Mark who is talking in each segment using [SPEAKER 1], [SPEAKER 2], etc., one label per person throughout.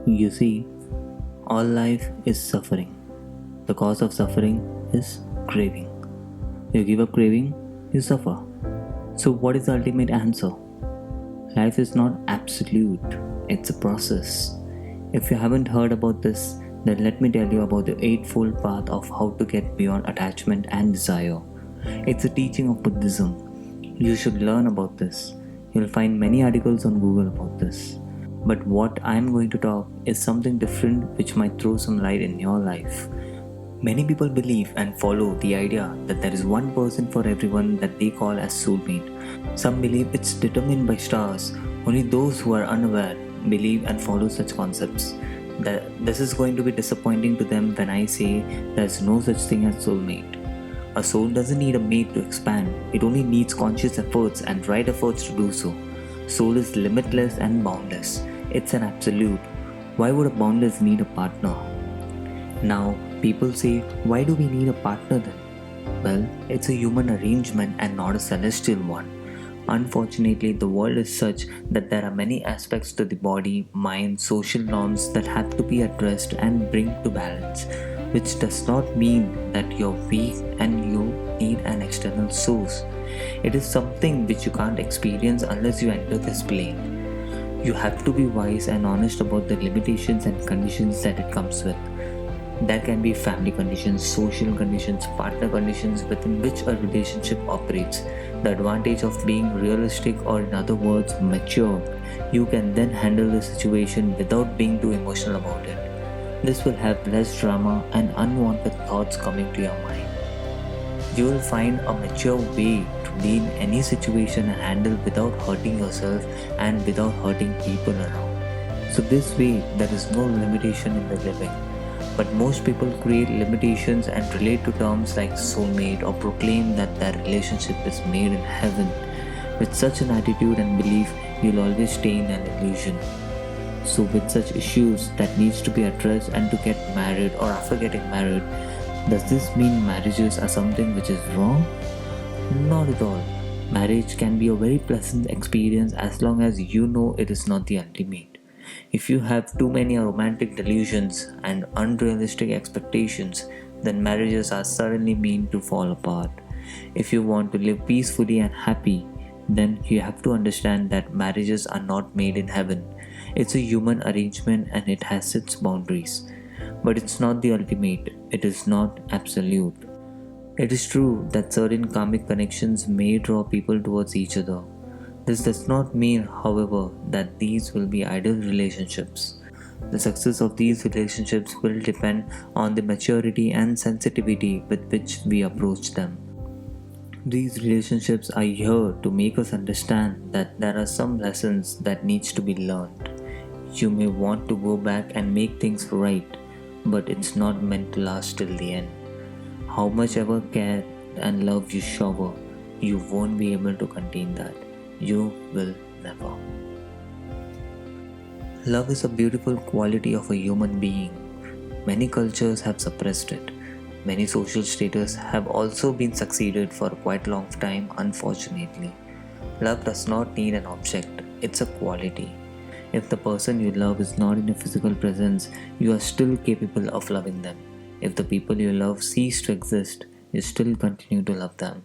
[SPEAKER 1] You see, all life is suffering. The cause of suffering is craving. You give up craving, you suffer. So, what is the ultimate answer? Life is not absolute, it's a process. If you haven't heard about this, then let me tell you about the Eightfold Path of how to get beyond attachment and desire. It's a teaching of Buddhism. You should learn about this. You'll find many articles on Google about this. But what I'm going to talk is something different which might throw some light in your life. Many people believe and follow the idea that there is one person for everyone that they call as soulmate. Some believe it's determined by stars. Only those who are unaware believe and follow such concepts. That this is going to be disappointing to them when I say there's no such thing as soulmate. A soul doesn't need a mate to expand. It only needs conscious efforts and right efforts to do so. Soul is limitless and boundless. It's an absolute. Why would a boundless need a partner? Now, people say, why do we need a partner then? Well, it's a human arrangement and not a celestial one. Unfortunately, the world is such that there are many aspects to the body, mind, social norms that have to be addressed and bring to balance, which does not mean that you're weak and you need an external source. It is something which you can't experience unless you enter this plane. You have to be wise and honest about the limitations and conditions that it comes with. There can be family conditions, social conditions, partner conditions within which a relationship operates. The advantage of being realistic, or in other words, mature, you can then handle the situation without being too emotional about it. This will have less drama and unwanted thoughts coming to your mind. You will find a mature way to deal any situation and handle without hurting yourself and without hurting people around. So this way, there is no limitation in the living. But most people create limitations and relate to terms like soulmate or proclaim that their relationship is made in heaven. With such an attitude and belief, you'll always stay in an illusion. So with such issues that needs to be addressed and to get married or after getting married, does this mean marriages are something which is wrong? Not at all. Marriage can be a very pleasant experience as long as you know it is not the ultimate. If you have too many romantic delusions and unrealistic expectations, then marriages are suddenly meant to fall apart. If you want to live peacefully and happy, then you have to understand that marriages are not made in heaven. It's a human arrangement and it has its boundaries. But it's not the ultimate, it is not absolute. It is true that certain karmic connections may draw people towards each other. This does not mean, however, that these will be ideal relationships. The success of these relationships will depend on the maturity and sensitivity with which we approach them. These relationships are here to make us understand that there are some lessons that needs to be learned. You may want to go back and make things right, but it's not meant to last till the end. How much ever care and love you shower, you won't be able to contain that. You will never. Love is a beautiful quality of a human being. Many cultures have suppressed it. Many social status have also been succeeded for quite a long time, unfortunately. Love does not need an object, it's a quality. If the person you love is not in your physical presence, you are still capable of loving them. If the people you love cease to exist, you still continue to love them.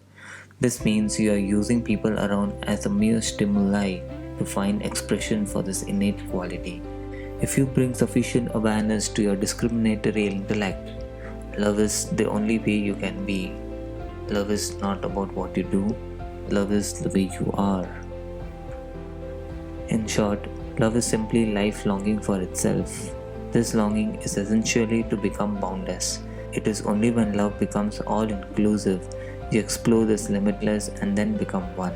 [SPEAKER 1] This means you are using people around as a mere stimuli to find expression for this innate quality. If you bring sufficient awareness to your discriminatory intellect, love is the only way you can be. Love is not about what you do, love is the way you are. In short, love is simply life longing for itself. This longing is essentially to become boundless. It is only when love becomes all-inclusive you explore this limitless and then become one.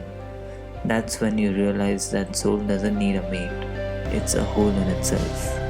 [SPEAKER 1] That's when you realize that soul doesn't need a mate. It's a whole in itself.